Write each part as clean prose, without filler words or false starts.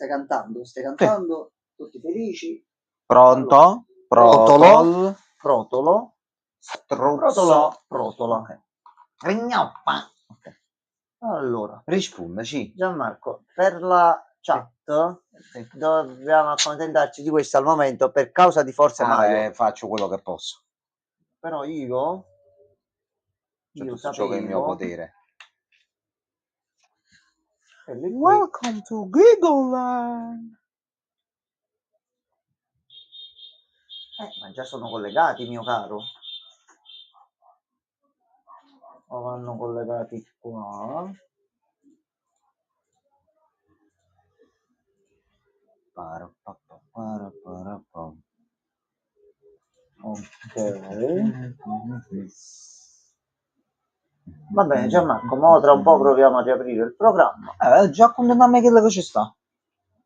Stai cantando, tutti felici. Pronto? Allora, Protolo? Protolo. Struzzo? Protola. Ok. Rignoppa. Ok. Allora, Rispondaci. Gianmarco, per la chat dobbiamo accontentarci di questo al momento per causa di Forza Mario. Faccio quello che posso. Però io Tutto ciò che è il mio sapevo potere. Welcome to Giggleland. Ma già sono collegati, mio caro. O vanno collegati qua. Ok. Va bene, Gianmarco, mo tra un po' proviamo a riaprire il programma. Già condannami quello che ci sta.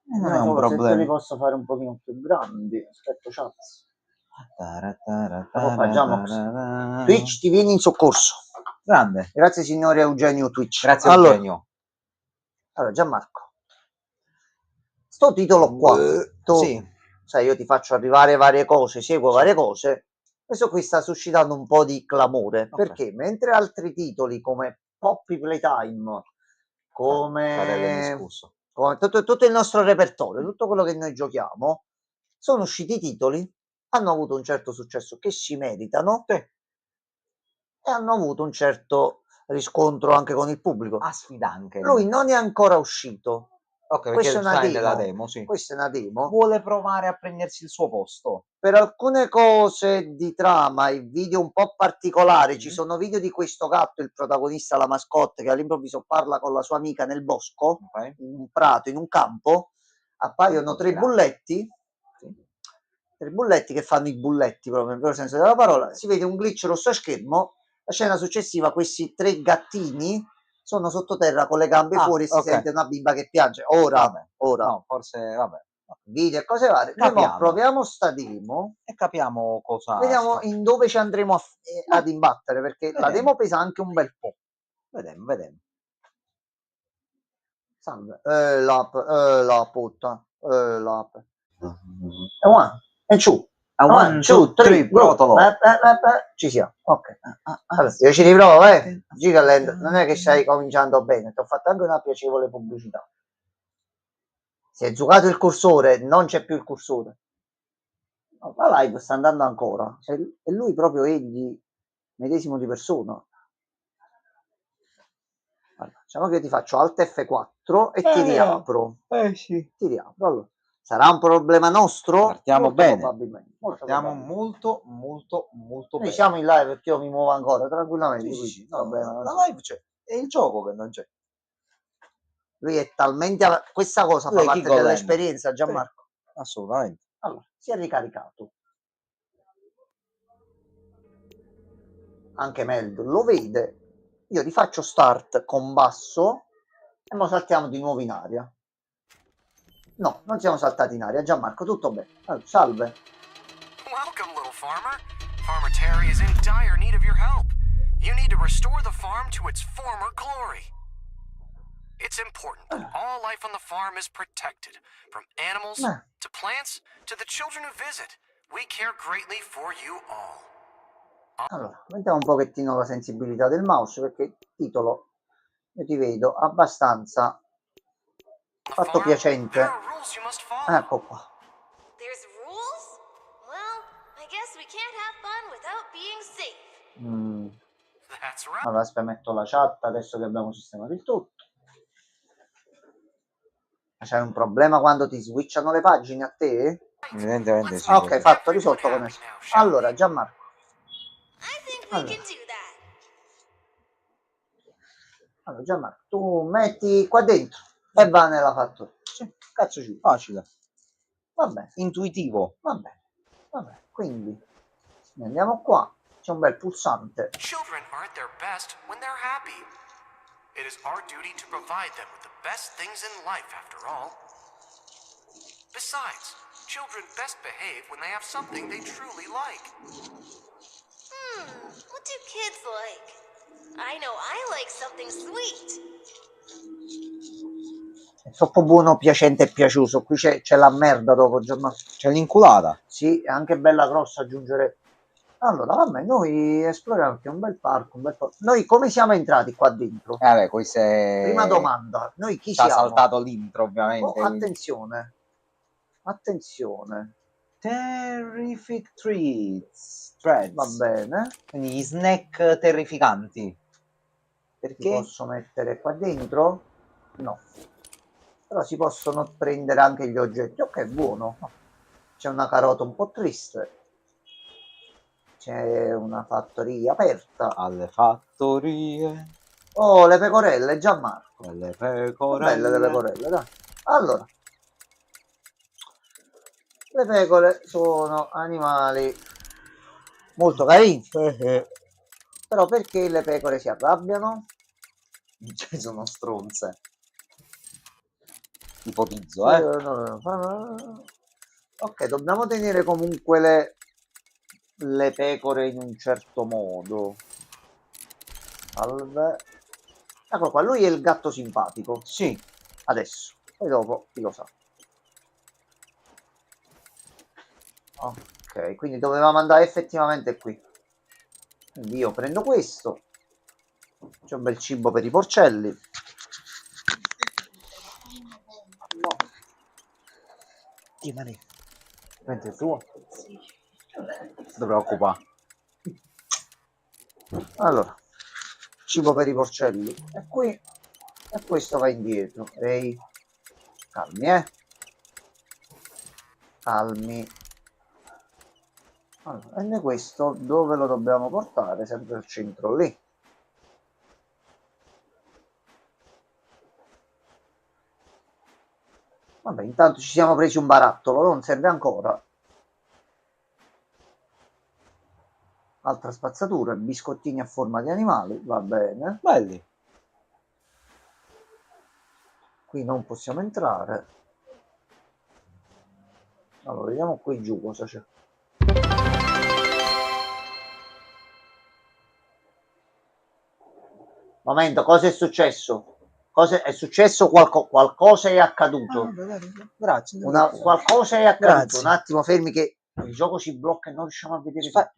Non è un Se te li problema. posso fare un pochino più grandi. Aspetta, chat. Twitch ti viene in soccorso. Grande. Grazie signore Eugenio Twitch. Grazie Eugenio. Allora Gianmarco, sto titolo qua, sì. Sai, io ti faccio arrivare varie cose, seguo varie cose. Questo qui sta suscitando un po' di clamore, perché mentre altri titoli come Poppy Playtime, come tutto il nostro repertorio, tutto quello che noi giochiamo, sono usciti titoli, hanno avuto un certo successo che si meritano e hanno avuto un certo riscontro anche con il pubblico. Sfidanche. Lui non è ancora uscito. Ok, Questa è una demo. nella demo, sì. Questa è una demo. Vuole provare a prendersi il suo posto. Per alcune cose di trama e video un po' particolari, ci sono video di questo gatto, il protagonista, la mascotte, che all'improvviso parla con la sua amica nel bosco, in un prato, in un campo. Appaiono tre bulletti che fanno i bulletti proprio nel vero senso della parola. Si vede un glitch rosso a schermo. La scena successiva, questi tre gattini sono sottoterra con le gambe fuori e si sente una bimba che piange. Ora. No, forse, vabbè. Video e cose varie. Noi proviamo sta demo e capiamo cosa. Vediamo in dove ci andremo ad imbattere, perché la demo pesa anche un bel po'. Vediamo. Salve. La puttana. L'app. One and two. One, two, three, Protolo. Ci siamo. Ok. Allora, io ci riprovo, Gigaland, non è che stai cominciando bene, ti ho fatto anche una piacevole pubblicità. Si è giocato il cursore, non c'è più il cursore. La live sta andando ancora. E lui proprio egli, medesimo di persona. Allora, diciamo che io ti faccio Alt F4 e ti riapro. Sì. Ti riapro. Allora, sarà un problema nostro? Partiamo bene. Probabilmente. Partiamo molto bene. Siamo in live perché io mi muovo ancora tranquillamente. Sì. La live c'è. È il gioco che non c'è. Lui è talmente. Questa cosa fa parte dell'esperienza, Gianmarco. Sì, assolutamente. Allora, si è ricaricato. Anche Meld lo vede. Io rifaccio start con basso e mo saltiamo di nuovo in aria. No, non siamo saltati in aria, Gianmarco, tutto bene. Allora, salve. Welcome, little farmer. Farmer Terry is in dire need of your help. You need to restore the farm to its former glory. It's important that all life on the farm is protected, from animals to plants to the children who visit. We care greatly for you all. Allora, aumentiamo un pochettino la sensibilità del mouse perché il titolo io ti vedo abbastanza fatto piacente. Ecco qua. Allora, aspetta, metto la chat adesso che abbiamo sistemato il tutto. C'è un problema quando ti switchano le pagine a te? Evidentemente sì. Ok, fatto, risolto come si. Allora, Gianmarco. Allora, Gianmarco, tu metti qua dentro e va nella fattoria. Cazzo ci facile. Vabbè. Intuitivo. Vabbè. Quindi andiamo qua. C'è un bel pulsante. Children are at their best when they're happy. It is our duty to provide them with the best things in life, after all. Besides, children best behave when they have something they truly like. What do kids like? I know I like something sweet. troppo buono, piacente e piaciuso. Qui c'è la merda dopo, Gianmarco. C'è l'inculata. Sì, è anche bella grossa aggiungere. Allora, vabbè, noi esploriamo anche un bel parco, Noi come siamo entrati qua dentro? Vabbè, questo è... Prima domanda, noi chi Ci ha siamo? saltato l'intro, ovviamente. Oh, attenzione. Attenzione. Terrific Treats. Threads. Va bene. Quindi gli snack terrificanti. Li Perché? posso mettere qua dentro? No. Però si possono prendere anche gli oggetti. Ok, buono. C'è una carota un po' triste. C'è una fattoria aperta. Alle fattorie. Oh, le pecorelle, Gianmarco. Le pecorelle. Belle le pecorelle, dai. Allora. Le pecore sono animali molto carini. Però perché le pecore si arrabbiano? Cioè, sono stronze. Ipotizzo, Ok, dobbiamo tenere comunque le pecore in un certo modo. Salve. Ecco qua, lui è il gatto simpatico. Sì. Adesso. Poi dopo chi lo sa. Ok, quindi dovevamo andare effettivamente qui. Quindi io prendo questo. C'è un bel cibo per i porcelli. No. Timani. Mentre il tuo? Sì. Dovrò occupare. Allora, cibo per i porcelli. E qui. E questo va indietro. Ehi. Calmi, calmi. Allora, e questo dove lo dobbiamo portare? Sempre al centro lì. Vabbè, intanto ci siamo presi un barattolo, non serve ancora. Altra spazzatura, biscottini a forma di animali, va bene. Belli. Qui non possiamo entrare. Allora, vediamo qui giù cosa c'è. Momento, cosa è successo? È successo qualcosa è accaduto. Grazie. Qualcosa è accaduto. Grazie. Un attimo, fermi che il gioco si blocca e non riusciamo a vedere.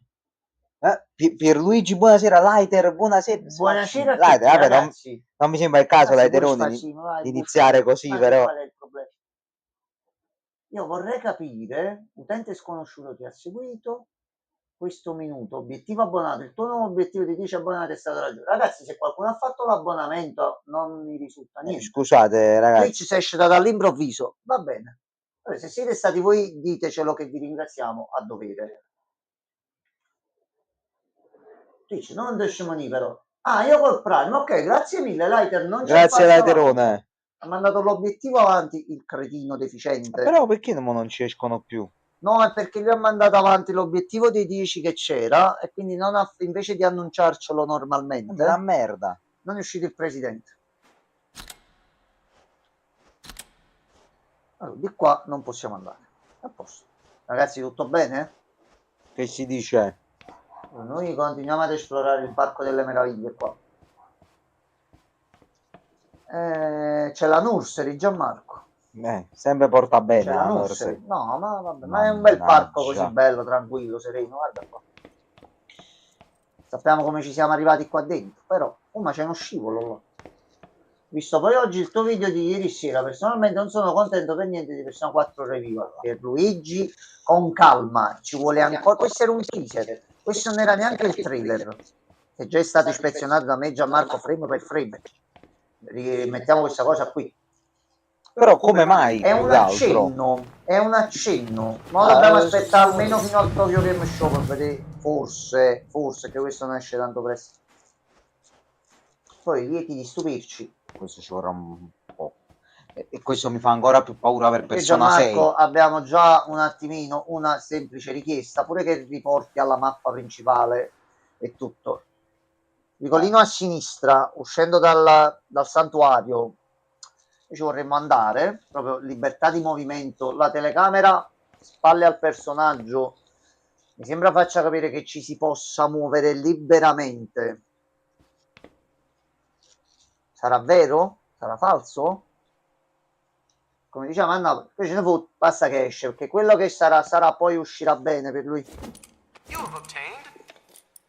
Pierluigi, buonasera. Lighter, buonasera. Buonasera, Lighter, vabbè, ragazzi. non mi sembra il caso, Lighterone, di iniziare così, però. Qual è il problema? Io vorrei capire, utente sconosciuto ti ha seguito, questo minuto, obiettivo abbonato, il tuo nuovo obiettivo di 10 abbonati è stato raggiunto. Ragazzi, se qualcuno ha fatto l'abbonamento non mi risulta niente. Scusate, ragazzi. Twitch si esce dall'improvviso, va bene. Allora, se siete stati voi, ditecelo che vi ringraziamo a dovere. Twitch, non descimoni però. Ah, io col Prime, ok, grazie mille, Lighter, non c'è. Grazie, Lighterone. Ha mandato l'obiettivo avanti, il cretino deficiente. Però perché non ci escono più? No, è perché lui ha mandato avanti l'obiettivo dei 10 che c'era e quindi non ha, invece di annunciarcelo normalmente, una merda, non è uscito il presidente. Allora, di qua non possiamo andare. A posto. Ragazzi, tutto bene? Che si dice? Noi continuiamo ad esplorare il Parco delle Meraviglie qua. C'è la nursery, Gianmarco. Sempre porta bene c'è la nursery. No, ma vabbè, ma è un Mannaggia. bel parco così bello, tranquillo, sereno. Guarda qua. Sappiamo come ci siamo arrivati qua dentro, però ma c'è uno scivolo là. Visto poi oggi il tuo video di ieri sera, personalmente non sono contento per niente di Persona 4 Revival. Per Luigi, con calma, ci vuole ancora. Questo era un teaser, questo non era neanche il trailer, che già è stato ispezionato da me, Gianmarco, frame per frame. Rimettiamo questa cosa qui. Però come mai? È un accenno, ma dobbiamo aspettare almeno fino al Tokyo Game Show per vedere, forse che questo non esce tanto presto. Poi lieti di stupirci. Questo ci vorrà un po'. E questo mi fa ancora più paura per Persona 6. Abbiamo già un attimino una semplice richiesta, pure che riporti alla mappa principale e tutto. Vicolino a sinistra, uscendo dal santuario, ci vorremmo andare, proprio libertà di movimento, la telecamera spalle al personaggio, mi sembra faccia capire che ci si possa muovere liberamente. Sarà vero? Sarà falso? come diciamo a Napoli, poi ce ne fu, basta che esce, perché quello che sarà, poi uscirà bene per lui. You have obtained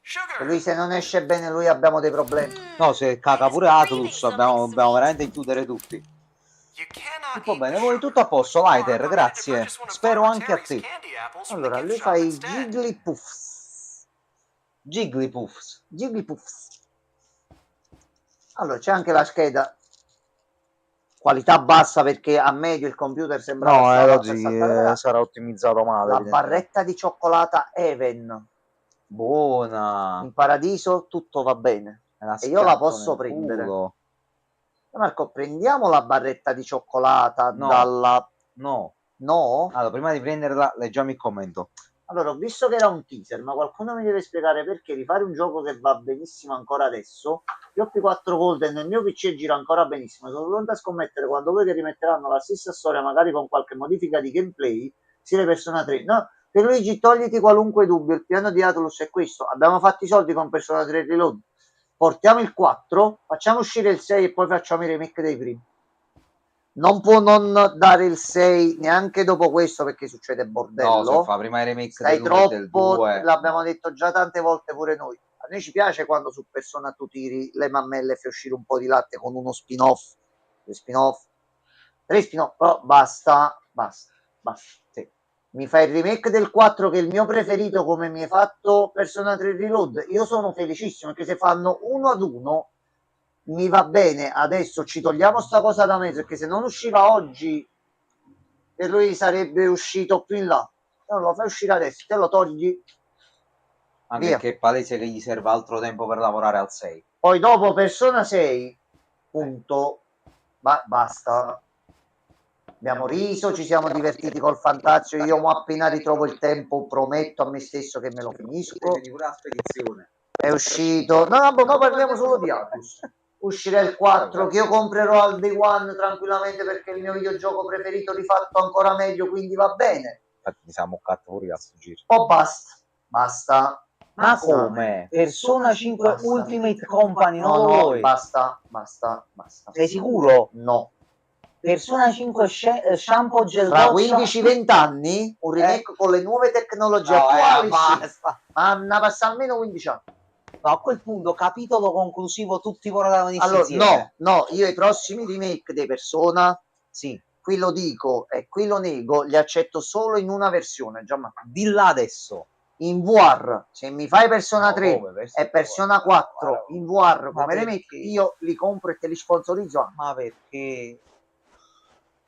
sugar. Per lui se non esce bene lui abbiamo dei problemi. No, se caga pure Atlus, dobbiamo veramente chiudere tutti. You cannot Va eat bene, the voi sugar. tutto a posto, You are Lighter, permitted to grazie. purchase one of Spero Farmer anche a Terry's te. candy apples from the Allora, gift lui shop fa i instead. Jigglypuffs. Jigglypuffs. Jigglypuffs. Allora, c'è anche la scheda. Qualità bassa perché a medio il computer sembrava No, stava oggi per saltare. sarà ottimizzato male. La evidentemente. barretta di cioccolata Even. Buona. In paradiso tutto va bene. Me E io la schiaffo posso nel prendere. culo. Marco, prendiamo la barretta di cioccolata No. dalla... No. No? Allora, prima di prenderla, leggiamo il commento. Allora, ho visto che era un teaser, ma qualcuno mi deve spiegare perché rifare un gioco che va benissimo ancora adesso. Io ho P4 Golden, nel mio PC gira ancora benissimo. Sono pronto a scommettere quando voi che rimetteranno la stessa storia, magari con qualche modifica di gameplay, sia Persona 3. No, per Luigi, togliti qualunque dubbio. Il piano di Atlus è questo. Abbiamo fatto i soldi con Persona 3 Reload. Portiamo il 4, facciamo uscire il 6 e poi facciamo i remake dei primi. Non può non dare il 6 neanche dopo questo perché succede bordello. No, se fa prima i remake Stai dell'1 e del troppo, 2. l'abbiamo detto già tante volte pure noi. A noi ci piace quando su Persona tu tiri le mammelle e fai uscire un po' di latte con uno spin-off, 2 spin-off, 3 spin-off, però basta. Sì. Mi fai il remake del 4 che è il mio preferito come mi hai fatto Persona 3 Reload. Io sono felicissimo perché se fanno 1 ad 1 mi va bene. Adesso ci togliamo sta cosa da mezzo perché se non usciva oggi per lui sarebbe uscito più in là. Non lo fai uscire adesso, te lo togli. Anche via. che è palese che gli serve altro tempo per lavorare al 6. Poi dopo Persona 6, punto, basta. Abbiamo riso, ci siamo divertiti col Fantazio. Io mo appena ritrovo il tempo prometto a me stesso che me lo finisco. È uscito. No, ma parliamo solo di Atlus. Uscirà il 4 che io comprerò al day one tranquillamente perché è il mio videogioco preferito rifatto ancora meglio, quindi va bene. Infatti mi siamo cazzo fuori a sto giro. O basta. Ma come? Persona 5 Basta. Ultimate Company, non lo No, vuoi? basta. Sei sicuro? No. Persona 5 shampoo gel Tra doccia? 15-20 anni un remake con le nuove tecnologie No, attuali. basta. Ma passa almeno 15 anni. No, a quel punto capitolo conclusivo tutti i protagonisti Allora, insieme. no, io i prossimi remake dei Persona, Sì, qui lo dico e qui lo nego, li accetto solo in una versione, dilla adesso. in VR. Se mi fai Persona No, 3 come, e Persona 4 guarda. in VR Ma come remake, perché? io li compro e te li sponsorizzo anche. Ma perché?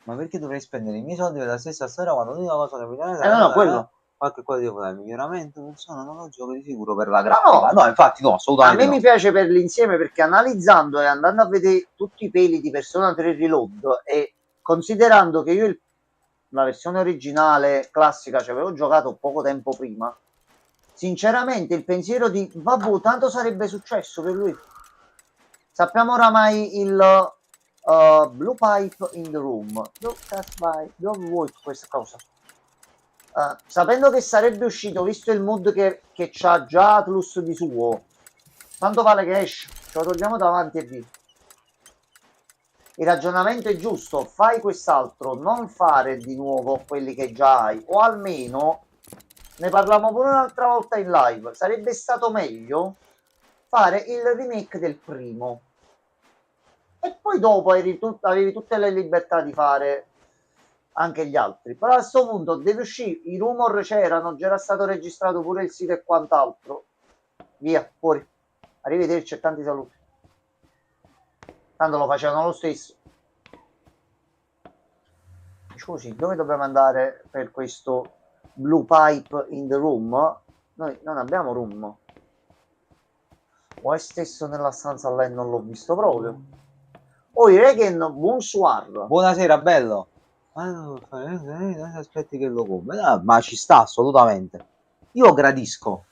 Ma perché dovrei spendere i miei soldi per la stessa storia quando l'unica cosa che mi dà No, quello. qualche cosa devo fare miglioramento persona non lo gioco di sicuro per la grafica. No, infatti no, A assolutamente me no. mi piace per l'insieme perché analizzando e andando a vedere tutti i peli di Persona 3 Reload e considerando che io la versione originale classica ci avevo giocato poco tempo prima, sinceramente il pensiero di vabbè, tanto sarebbe successo per lui. Sappiamo oramai il Blue Pipe in the Room. Dove vuoi questa cosa? Sapendo che sarebbe uscito, visto il mood che c'ha già Atlus di suo, tanto vale che esce, ce lo togliamo davanti e via. Il ragionamento è giusto, fai quest'altro, non fare di nuovo quelli che già hai, o almeno, ne parlavamo pure un'altra volta in live, sarebbe stato meglio fare il remake del primo. E poi dopo avevi tutte le libertà di fare anche gli altri, però a questo punto deve uscire, i rumor c'erano, già era stato registrato pure il sito e quant'altro, via, fuori, arrivederci e tanti saluti, tanto lo facevano lo stesso. Scusi, dove dobbiamo andare per questo Blue Pipe in the Room? Noi non abbiamo room, o è stesso nella stanza a lei, non l'ho visto proprio. Oi Regen, bonsoir. Buonasera, bello. Aspetti che lo compri. Ma ci sta assolutamente. Io gradisco.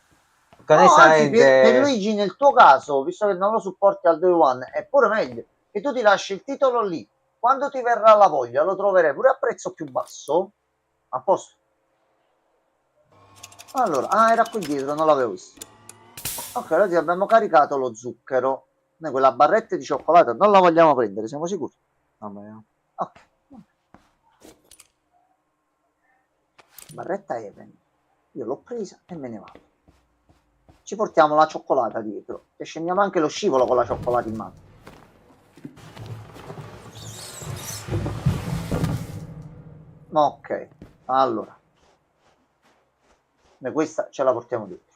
Anzi, per Luigi, nel tuo caso, visto che non lo supporti al day one, è pure meglio che tu ti lasci il titolo lì. Quando ti verrà la voglia, lo troverai pure a prezzo più basso. A posto. Allora, era qui dietro, non l'avevo visto. Ok, oggi abbiamo caricato lo zucchero. Noi quella barretta di cioccolato non la vogliamo prendere, siamo sicuri? Vabbè. Ok. barretta Even. Io l'ho presa e me ne vado. Ci portiamo la cioccolata dietro e scendiamo anche lo scivolo con la cioccolata in mano. Ok, allora. Beh, questa ce la portiamo dietro.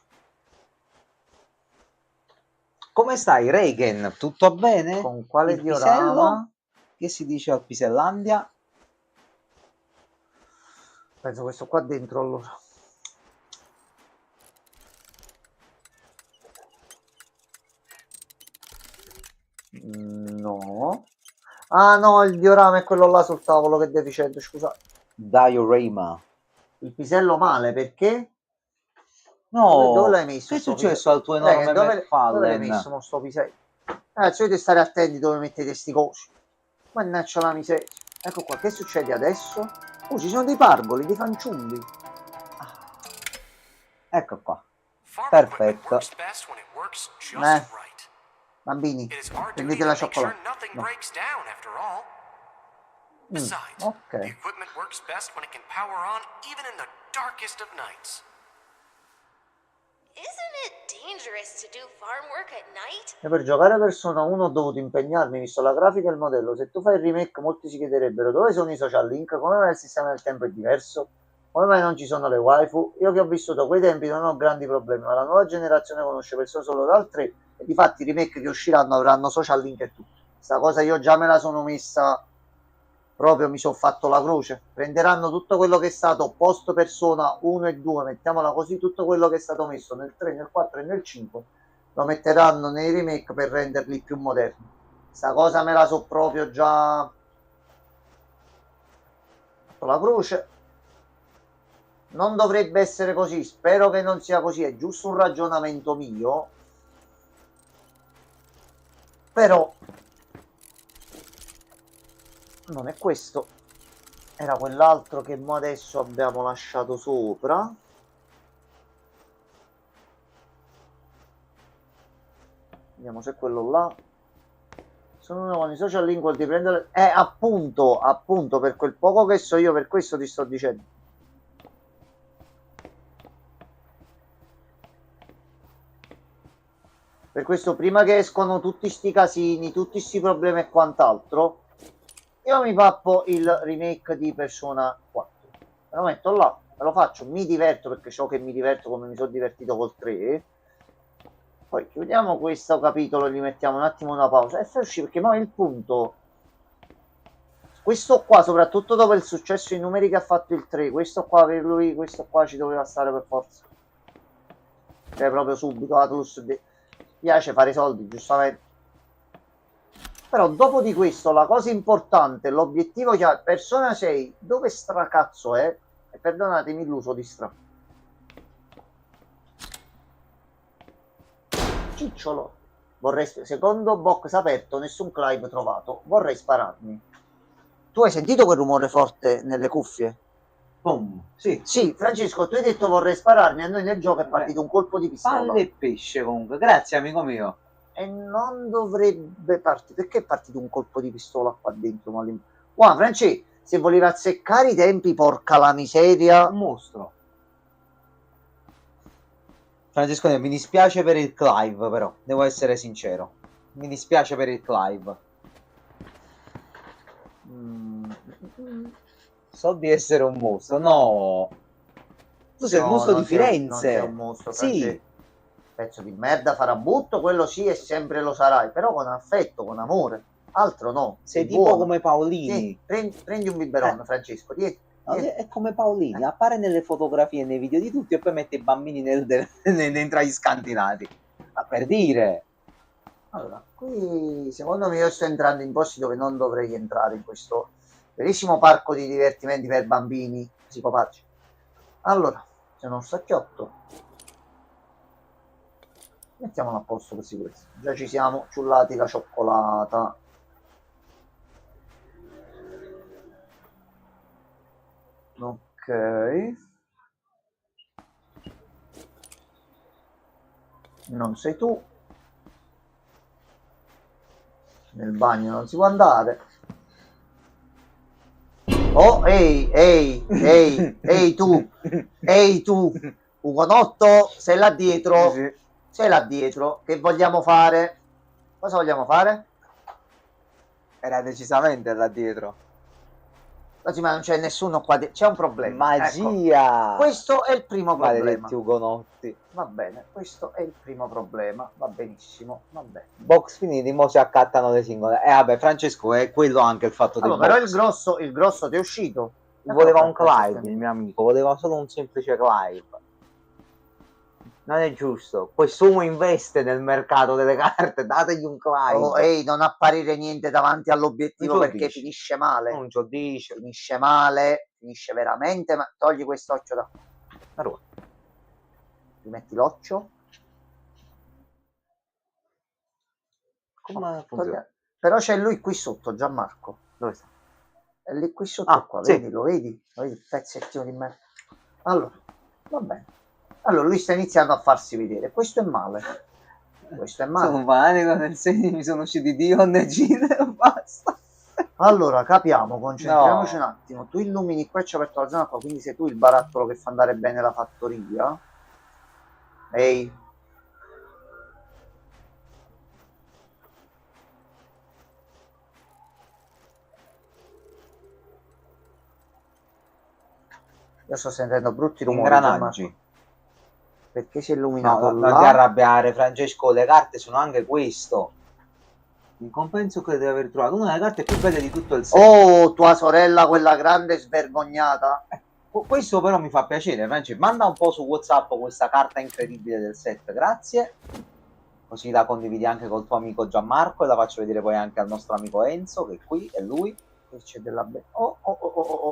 Come stai, Reagan? Tutto bene? Con quale Il diorama? pisello? Che si dice al Pisellandia? Penso questo qua dentro allora. No. Ah no, il diorama è quello là sul tavolo, che deficiente, scusate. Diorama. Il pisello male, perché? No, Dove l'hai messo? che è sto successo pisello? al tuo enorme Dove l'hai McFarlane? messo mo sto pisello? Dovete stare attenti dove mettete sti cosi. Mannaggia la miseria. Ecco qua, che succede adesso? Oh, ci sono dei pargoli, dei fanciulli. Ecco qua. Farm equipment Perfetto. works best when it works just right. Bambini, It is our duty prendete to la make sure cioccolata. nothing breaks down after all. Besides, the Ok. equipment works best when it can power on even in the darkest of nights. Isn't it dangerous to do farm work at night? E per giocare a Persona 1 ho dovuto impegnarmi, visto la grafica e il modello. Se tu fai il remake, molti si chiederebbero dove sono i social link, come mai il sistema del tempo è diverso, come mai non ci sono le waifu. Io che ho vissuto quei tempi non ho grandi problemi, ma la nuova generazione conosce Persona solo dal 3 e difatti i remake che usciranno avranno social link e tutto. Sta cosa io già me la sono messa, proprio mi sono fatto la croce. Prenderanno tutto quello che è stato post Persona 1 e 2, mettiamola così, tutto quello che è stato messo nel 3, nel 4 e nel 5 lo metteranno nei remake per renderli più moderni. Sta cosa me la so proprio già fatto la croce. Non dovrebbe essere così, spero che non sia così, è giusto un ragionamento mio, però non è questo, era quell'altro che mo adesso abbiamo lasciato sopra. Vediamo se è quello là. Sono con i social link vuol dire prendere. Appunto, per quel poco che so io, per questo ti sto dicendo. Per questo, prima che escono tutti sti casini, tutti sti problemi e quant'altro, io mi pappo il remake di Persona 4. Me lo metto là, me lo faccio, mi diverto perché so che mi diverto come mi sono divertito col 3. Poi chiudiamo questo capitolo e gli mettiamo un attimo una pausa e fai uscire, perché poi il punto, questo qua, soprattutto dopo il successo in numeri che ha fatto il 3, questo qua per lui, questo qua ci doveva stare per forza, cioè proprio subito Atlus piace fare soldi, giustamente. Però dopo di questo la cosa importante, l'obiettivo chiaro, Persona 6 dove stracazzo è? E perdonatemi l'uso di stra. Cicciolo, vorrei, secondo box aperto, nessun clive trovato, vorrei spararmi. Tu hai sentito quel rumore forte nelle cuffie? Boom. Sì. Sì, Francesco, tu hai detto vorrei spararmi, a noi nel gioco è partito un colpo di pistola. Palle e pesce comunque, grazie amico mio. E non dovrebbe partire, perché è partito un colpo di pistola qua dentro? Guarda, Francesco, se volevi azzeccare i tempi, porca la miseria. Un mostro. Francesco, mi dispiace per il Clive, però, devo essere sincero. Mi dispiace per il Clive. So di essere un mostro, no. Tu sei il mostro di Firenze. Non sei un mostro, sì. Francesco. Pezzo di merda, farabutto, quello sì e sempre lo sarai, però con affetto, con amore, altro no. Sei tipo buono. come Paolini. Sì, prendi un biberon, Francesco, tieni. No, è come Paolini, appare nelle fotografie e nei video di tutti e poi mette i bambini dentro agli scantinati. Ma per dire. Allora, qui secondo me io sto entrando in posti dove non dovrei entrare, in questo bellissimo parco di divertimenti per bambini psicopatici. Allora, c'è uno stacchiotto. Mettiamolo a posto per sicurezza. Già ci siamo ciullati la cioccolata. Ok. Non sei tu. Nel bagno non si può andare. Oh, ehi tu, Ugonotto, sei là dietro, Sì. sei là dietro, che vogliamo fare? Cosa vogliamo fare? Era decisamente là dietro. Oggi ma non c'è nessuno qua, c'è un problema. Ecco, Magia! questo è il primo problema. Maledetti ugonotti. Va bene, questo è il primo problema, va benissimo, va bene. Box finiti, mo si accattano le singole. Vabbè, Francesco, è quello anche il fatto Allora, del però box. il grosso ti è uscito. Voleva un Aspetta, Clive, il mio amico, voleva solo un semplice Clive. Non è giusto. Quest'uomo investe nel mercato delle carte, dategli un Clive. Oh, ehi, non apparire niente davanti all'obiettivo Non ce lo perché dici. finisce male. Non ci dice. Finisce male, finisce veramente, ma togli quest'occhio da qua. Allora, Rimetti l'occhio. come funziona? Però c'è lui qui sotto, Gianmarco. Dove sta? È lì qui sotto qua, sì. vedi, lo vedi? Lo vedi il pezzettino di merda. Allora, va bene. Allora, lui sta iniziando a farsi vedere. Questo è male. Questo è male. Sono panico, nel senso mi sono usciti Dion e Gine e basta. Allora, capiamo, concentriamoci un attimo. Tu illumini qua e ci ho aperto la zona qua, quindi sei tu il barattolo che fa andare bene la fattoria. Ehi. Io sto sentendo brutti rumori. Ingranaggi. Perché si è illuminato No, là? non ti arrabbiare, Francesco, le carte sono anche questo. In compenso credo di aver trovato una delle carte più belle di tutto il set. Oh, tua sorella, quella grande svergognata. Questo però mi fa piacere, Francesco. Manda un po' su WhatsApp questa carta incredibile del set, grazie. Così la condividi anche col tuo amico Gianmarco e la faccio vedere poi anche al nostro amico Enzo, che qui è lui. C'è della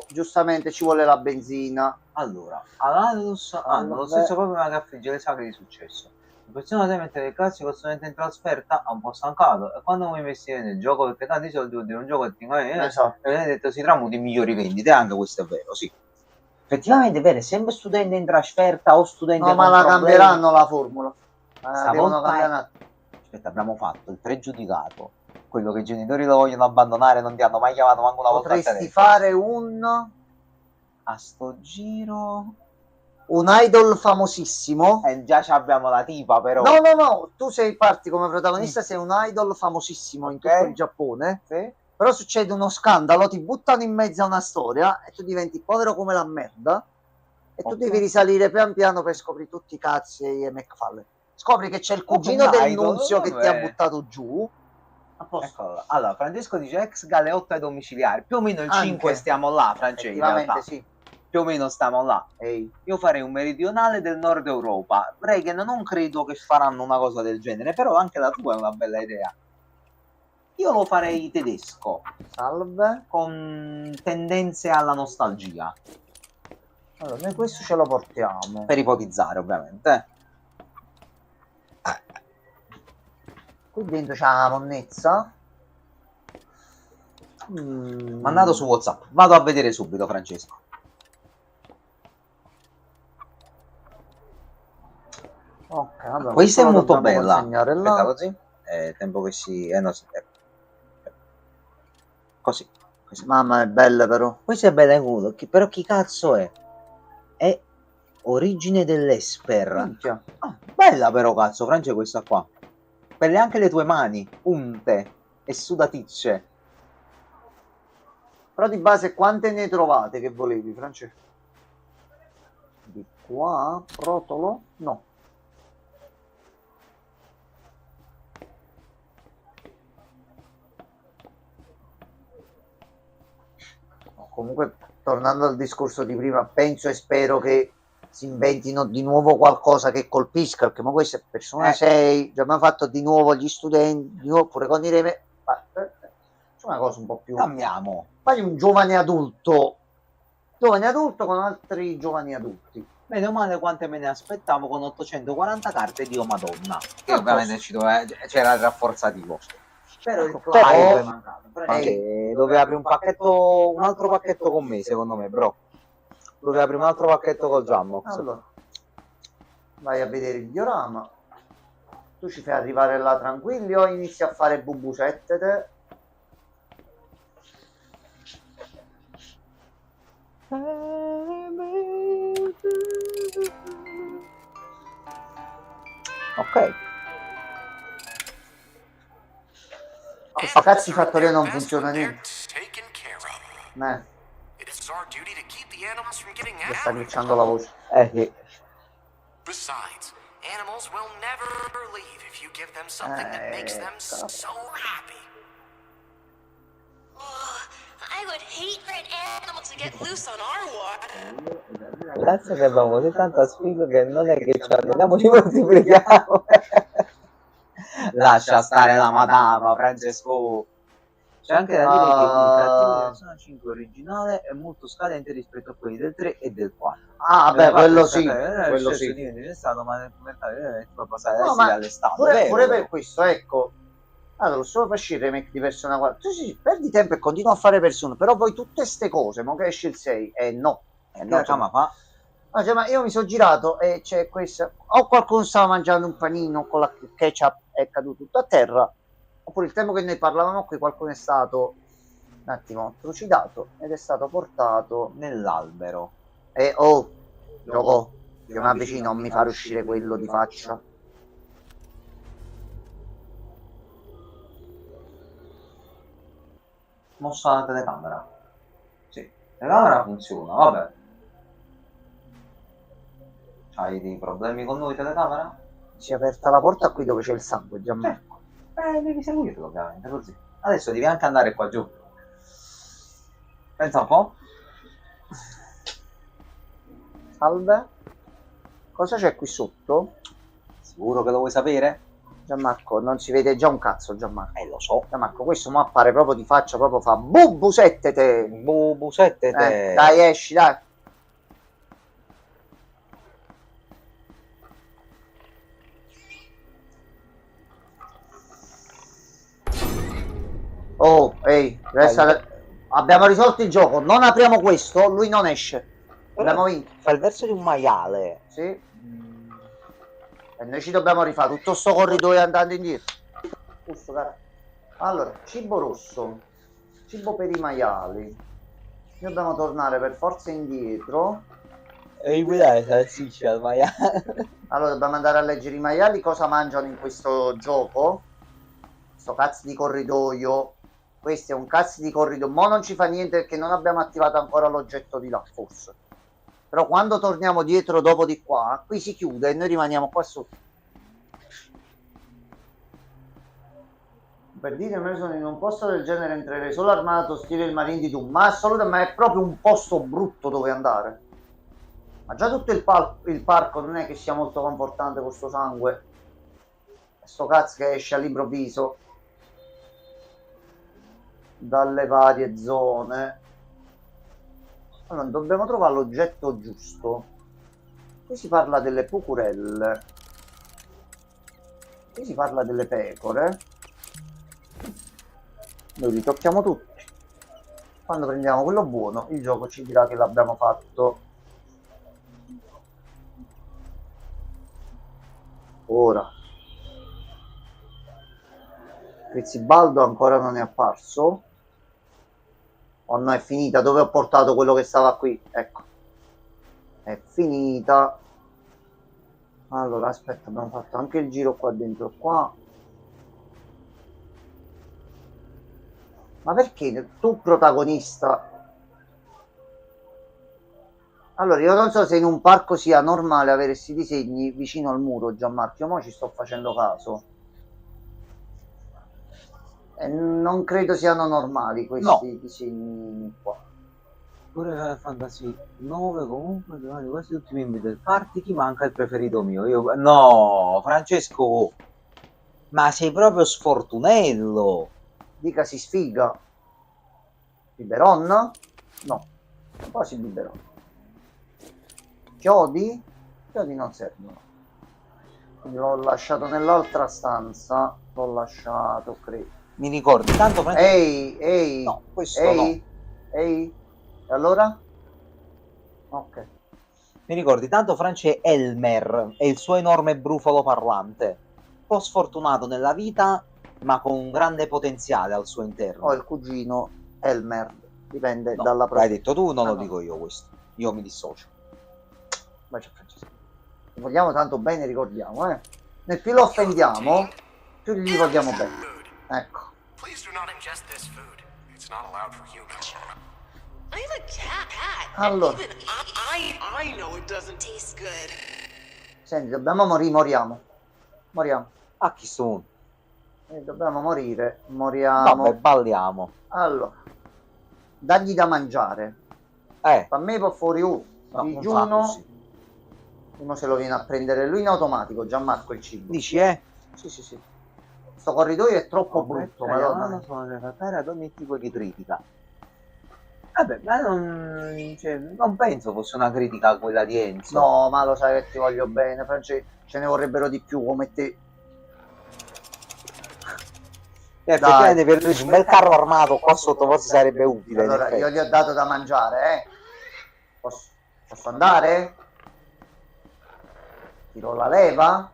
giustamente ci vuole la benzina. Allora, Aladus hanno lo stesso problema che affligge le sagre di successo. La persona deve mettere il classico studente in trasferta, ha un po' stancato, e quando vuoi investire nel gioco perché tanti soldi vuol dire un gioco che ti Esatto. e detto si tramuti in migliori vendite, anche questo è vero, sì. Effettivamente è vero, sempre studente in trasferta o studente no, ma la cambieranno la formula. Devono cambiare. Aspetta, abbiamo fatto il pregiudicato. Quello che i genitori lo vogliono abbandonare, non ti hanno mai chiamato manco una volta. Potresti fare a sto giro un idol famosissimo. Già abbiamo la tipa, però. No, tu sei parti come protagonista, sei un idol famosissimo in tutto il Giappone. Sì. Però succede uno scandalo, ti buttano in mezzo a una storia e tu diventi povero come la merda e tu devi risalire pian piano per scoprire tutti i cazzi e McFarlane. Scopri che c'è il cugino del nunzio che ti ha buttato giù. Ecco, allora, Francesco dice ex galeotta ai domiciliari. Più o meno il 5 stiamo là, Francesco. Effettivamente sì. Più o meno stiamo là. Io farei un meridionale del nord Europa. Reagan non credo che faranno una cosa del genere, però anche la tua è una bella idea. Io lo farei tedesco. Salve. Con tendenze alla nostalgia. Allora, noi questo ce lo portiamo. Per ipotizzare, ovviamente. Qui dentro c'è la monnezza. Mandato su WhatsApp. Vado a vedere subito, Francesco. Ok, vabbè, questa è molto bella. Aspetta, così. Tempo che si... no, sì. Così. Mamma, è bella però. Questa è bella in culo. Però chi cazzo è? È Origine dell'Esper. Bella però, cazzo, Francia, questa qua. Belle anche le tue mani, unte e sudaticce. Però di base quante ne trovate che volevi, Francesco? Di qua, rotolo? No. Comunque, tornando al discorso di prima, penso e spero che si inventino di nuovo qualcosa che colpisca, perché ma questa è Persona 6, già abbiamo fatto di nuovo gli studenti, di nuovo pure con i Reme, c'è una cosa un po' più... Cambiamo. Fai un giovane adulto con altri giovani adulti. Bene o male quante me ne aspettavo con 840 carte di Madonna, che ovviamente c'era il rafforzativo. Però il Clive è mancato. Dove apri un pacchetto, un altro pacchetto con me, secondo me, bro. Dove apri un altro pacchetto col Jammox. Allora, vai a vedere il diorama. Tu ci fai arrivare là tranquilli o inizi a fare bubucette te? Ok. Questa cazzo di fattoria non funziona niente. Taken care of. It is our duty to keep the animals from getting Mi sta out. glitchando la voce. Sì. Besides, animals will never leave if you give them something that makes them so happy. Oh, I would hate for an animal to get loose on our water. Grazie che abbiamo così tanta sfiga che non è che ci arrendiamo, ci moltiplichiamo. Lascia stare la madama, Francesco. C'è anche da dire che il cartone del Persona 5 originale è molto scadente rispetto a quelli del 3 e del 4. Ah, beh, quello sì, quello quello sì. È stato, ma nel commentario può passare No, adesso ma all'estate. pure per questo, ecco. Allora, solo per uscire il remake di Persona 4. Sì, perdi tempo e continua a fare Persona, però poi tutte ste cose, ma che esce il 6, no. No, cioè, fa? No, cioè, ma io mi sono girato e c'è questa. O qualcuno stava mangiando un panino con la ketchup e è caduto tutto a terra, oppure il tempo che noi parlavamo qui qualcuno è stato un attimo trucidato ed è stato portato nell'albero. E gioco, io mi avvicino, non mi fare uscire quello di faccia. Mossa la telecamera. Sì, la telecamera funziona, vabbè. Hai dei problemi con noi, telecamera? Si è aperta la porta qui dove c'è il sangue, Gianmarco. Devi seguirlo ovviamente, così. Adesso devi anche andare qua giù. Pensa un po'. Salve. Cosa c'è qui sotto? Sicuro che lo vuoi sapere? Gianmarco, non si vede già un cazzo, Gianmarco. Lo so. Gianmarco, questo mi appare proprio di faccia, proprio fa busette te. Busette te. Dai, esci, dai. Oh, ehi, abbiamo risolto il gioco, non apriamo questo, lui non esce. Abbiamo vinto. Fa il verso di un maiale. Sì. E noi ci dobbiamo rifare tutto sto corridoio andando indietro. Giusto, cara. Allora, cibo rosso, cibo per i maiali. Noi dobbiamo tornare per forza indietro. E guidare salsiccia al maiale. Allora, dobbiamo andare a leggere i maiali cosa mangiano in questo gioco. Sto cazzo di corridoio. Questo è un cazzo di corridoio. Mo non ci fa niente perché non abbiamo attivato ancora l'oggetto di là, forse. Però quando torniamo dietro dopo di qua, qui si chiude e noi rimaniamo qua sotto. Per dire, me sono in un posto del genere, entrerei solo armato stile il Marine di Doom, ma assolutamente è proprio un posto brutto dove andare. Ma già tutto il parco non è che sia molto confortante con sto sangue. Sto cazzo che esce all'improvviso dalle varie zone. Allora, dobbiamo trovare l'oggetto giusto. Qui si parla delle pucurelle. Qui si parla delle pecore. Noi li tocchiamo tutti. Quando prendiamo quello buono, il gioco ci dirà che l'abbiamo fatto. Ora. Pizzibaldo ancora non è apparso. O no, è finita? Dove ho portato quello che stava qui? Ecco. È finita. Allora, aspetta, abbiamo fatto anche il giro qua dentro. Qua. Ma perché tu protagonista? Allora, io non so se in un parco sia normale avere questi disegni vicino al muro, Gianmarco. Io mo ci sto facendo caso. E non credo siano normali questi disegni qua. Pure Final Fantasy 9 comunque, quasi tutti i membri del party, chi manca il preferito mio? Io... No, Francesco! Ma sei proprio sfortunello! Dica si sfiga. Biberon? No. Quasi biberon. Chiodi? Chiodi non servono. Quindi l'ho lasciato nell'altra stanza. L'ho lasciato, credo. Mi ricordi tanto Francesco? Ehi! No, questo no. Ehi! E allora? Ok. Mi ricordi tanto France Elmer e il suo enorme brufolo parlante. Un po' sfortunato nella vita, ma con un grande potenziale al suo interno. Ho il cugino Elmer. dipende No, dalla l'hai prospettiva. detto tu, non lo no. dico io questo. Io mi dissocio. Bacia Francesco. Li vogliamo tanto bene, ricordiamo, Nel più lo offendiamo, più gli vogliamo bene. Ecco. Please do not ingest this food. It's not allowed for humans. I'm a cat. Allora. Even I know it doesn't taste good. Senti, dobbiamo morire, moriamo. A chi sono? Dobbiamo morire, moriamo. Vabbè, balliamo. Allora, dagli da mangiare. A me può fuori no, digiuno. Uno se lo viene a prendere lui in automatico, Gianmarco, il cibo. Dici, Sì. Sto corridoio è troppo brutto, madonna. Sono refrattario ad ogni tipo di critica. Vabbè, ma non penso fosse una critica quella di Enzo. No, ma lo sai che ti voglio bene, Francesco. Ce ne vorrebbero di più come te. Effettivamente per lui un bel carro armato qua sotto forse sarebbe utile. Allora, io gli ho dato da mangiare, Posso andare? Tiro la leva.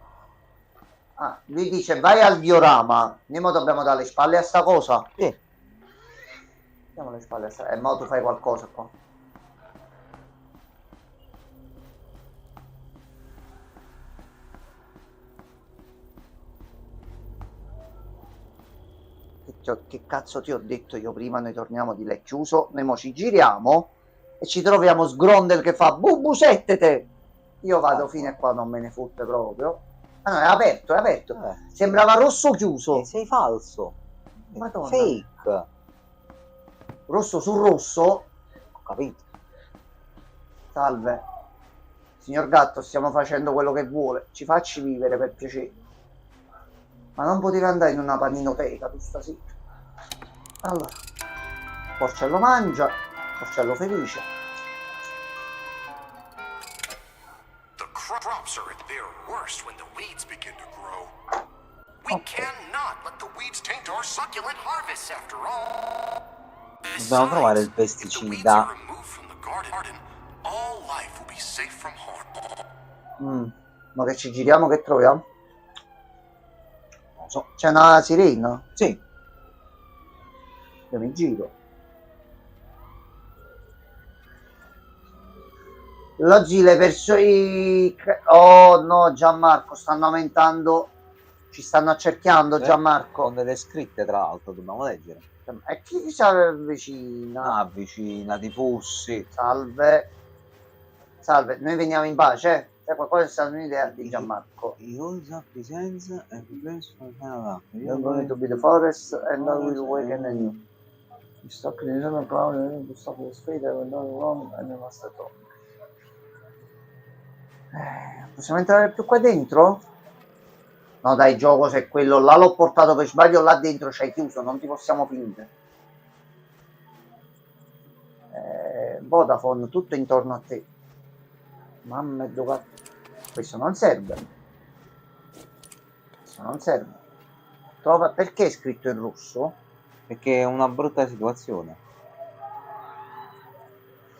Lui dice vai al diorama. Noi dobbiamo dare le spalle a sta cosa. Sì. Diamo le spalle a sta. Ma tu fai qualcosa qua. Che cazzo ti ho detto io prima? Noi torniamo di là, è chiuso. Noi mo ci giriamo e ci troviamo Sgrondel che fa bubu settete. Io vado fino a qua, non me ne fotte proprio. No, è aperto. Sembrava rosso chiuso. Sei falso. Madonna. Fake. Rosso su rosso. Ho capito. Salve. Signor gatto, stiamo facendo quello che vuole. Ci facci vivere per piacere. Ma non poteva andare in una paninoteca tu stasera. Allora. Porcello mangia. Porcello felice. Crops are at their worst when the weeds begin to grow. We cannot let the weeds taint our succulent harvests after all. Dobbiamo trovare il pesticida. All life will be safe from harm. Ma che ci giriamo, che troviamo? Non so. C'è una sirena? Sì. Io mi giro. Oggi le persone... Oh no, Gianmarco, stanno aumentando. Ci stanno accerchiando, Gianmarco. Con delle scritte, tra l'altro, dobbiamo leggere. E chi si avvicina? Avvicinati, Fussi. Salve. Salve, noi veniamo in pace, Se qualcosa è stata un'idea di Gianmarco. Io senza e penso You're going to be the forest and I will awaken you. You stuck in the cloud and you stop the speed and went on wrong and you must have talk. Possiamo entrare più qua dentro? No dai, gioco, se quello là l'ho portato per sbaglio là dentro c'hai chiuso, non ti possiamo finire. Vodafone, tutto intorno a te. Mamma e dove... Questo non serve. Questo non serve. Trova... Perché è scritto in rosso? Perché è una brutta situazione.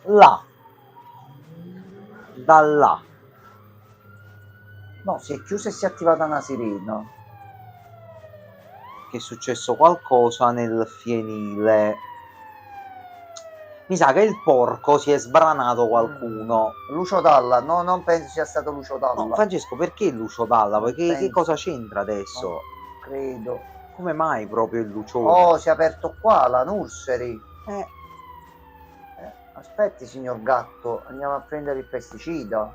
Là. Da là. No, si è chiusa e si è attivata una sirena. Che è successo qualcosa nel fienile. Mi sa che il porco si è sbranato qualcuno. Lucio Dalla, no, non penso sia stato Lucio Dalla. No, Francesco, perché Lucio Dalla? Perché che cosa c'entra adesso? No, credo. Come mai proprio il Lucione? Oh, si è aperto qua la nursery. Aspetti, signor gatto, andiamo a prendere il pesticida.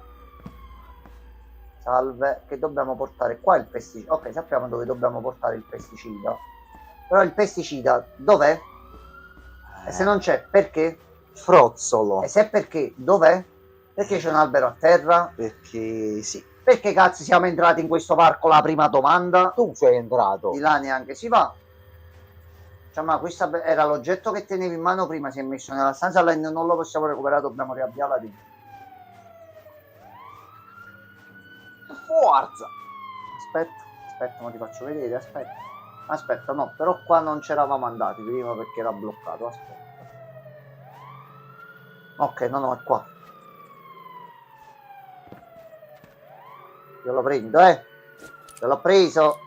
Salve, che dobbiamo portare qua il pesticida. Ok, sappiamo dove dobbiamo portare il pesticida. Però il pesticida dov'è? E se non c'è, perché? Frozzolo. E se perché, dov'è? Perché c'è un albero a terra? Perché sì. Perché cazzo siamo entrati in questo parco? La prima domanda. Tu sei entrato. Di là neanche si va. Cioè, ma questo era l'oggetto che tenevi in mano prima, si è messo nella stanza, là non lo possiamo recuperare, dobbiamo riavviarla di. Forza. Aspetta, ma ti faccio vedere, aspetta, no, però qua non c'eravamo andati prima perché era bloccato, aspetta. Ok, no, è qua. Io lo prendo, Io l'ho preso.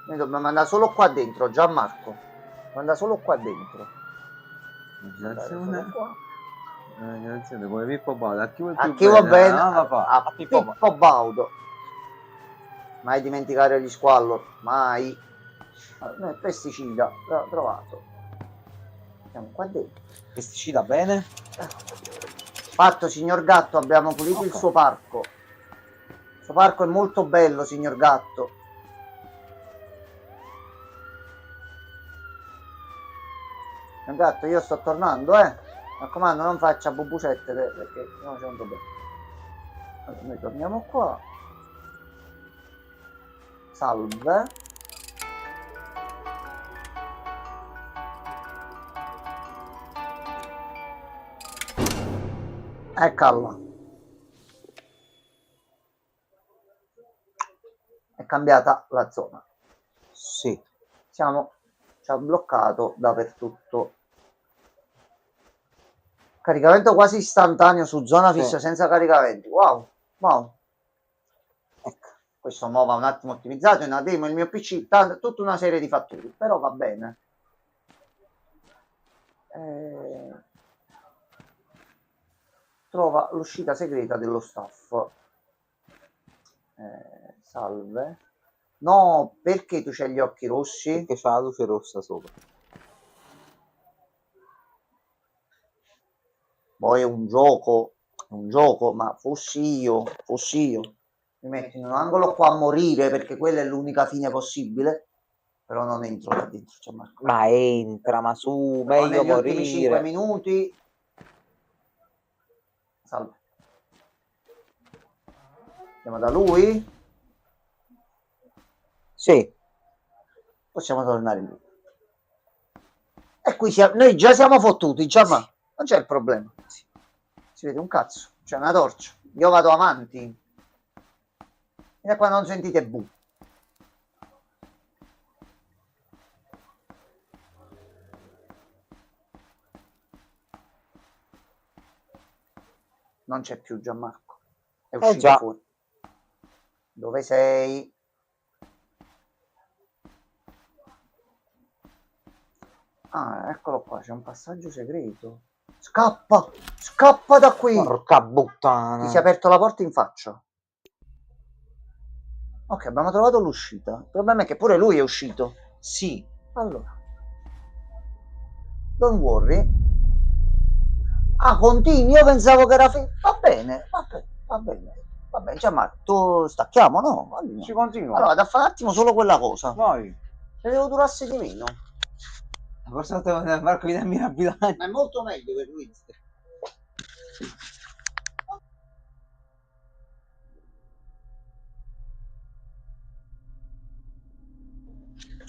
Noi dobbiamo andare solo qua dentro, Gianmarco. Manda solo qua dentro. Immaginazione. Immaginazione come Pippo Baudo. A chi vuoi A più chi va bene? No, A Pippo Baudo. Mai dimenticare gli Squallor. Mai. Pesticida. L'ho trovato. Siamo qua dentro. Pesticida bene? Fatto, signor Gatto, abbiamo pulito il suo parco. Il suo parco è molto bello, signor Gatto. Signor Gatto, io sto tornando, Mi raccomando, non faccia bubucette perché no, c'è un problema. Allora, noi torniamo qua. Salve. Eccola. È cambiata la zona. Sì. Ci ha bloccato dappertutto. Caricamento quasi istantaneo su zona fissa senza caricamenti. Wow. Ecco, questo mo va un attimo ottimizzato. In una demo il mio PC, tutta una serie di fattori, però va bene. Trova l'uscita segreta dello staff. Salve. No, perché tu c'hai gli occhi rossi? Perché c'ha la luce rossa sopra. Poi è un gioco, ma fossi io. Mi metto in un angolo qua a morire perché quella è l'unica fine possibile. Però non entro là dentro, Gianmarco. Ma entra, ma su, Però meglio negli ultimi 5 morire. minuti. Salve. Andiamo da lui? Sì. Possiamo tornare in lui. E qui noi già siamo fottuti, Gianmarco. Non c'è il problema. Si vede un cazzo. C'è una torcia. Io vado avanti. E qua non sentite bu. Non c'è più Gianmarco. È uscito già. fuori. Dove sei? Ah, eccolo qua, c'è un passaggio segreto. Scappa! Scappa da qui! Porca puttana! Ti si è aperta la porta in faccia. Ok, abbiamo trovato l'uscita. Il problema è che pure lui è uscito. Sì. Allora. Don't worry. Ah, continui? Io pensavo che era va bene, va bene. Gianmarco, tu stacchiamo, no? Allora, Ci continua. Allora, vado a fare un attimo solo quella cosa. Vai. Se devo durasse di meno. Forse Marco viene a mirabilante. Ma è molto meglio per lui.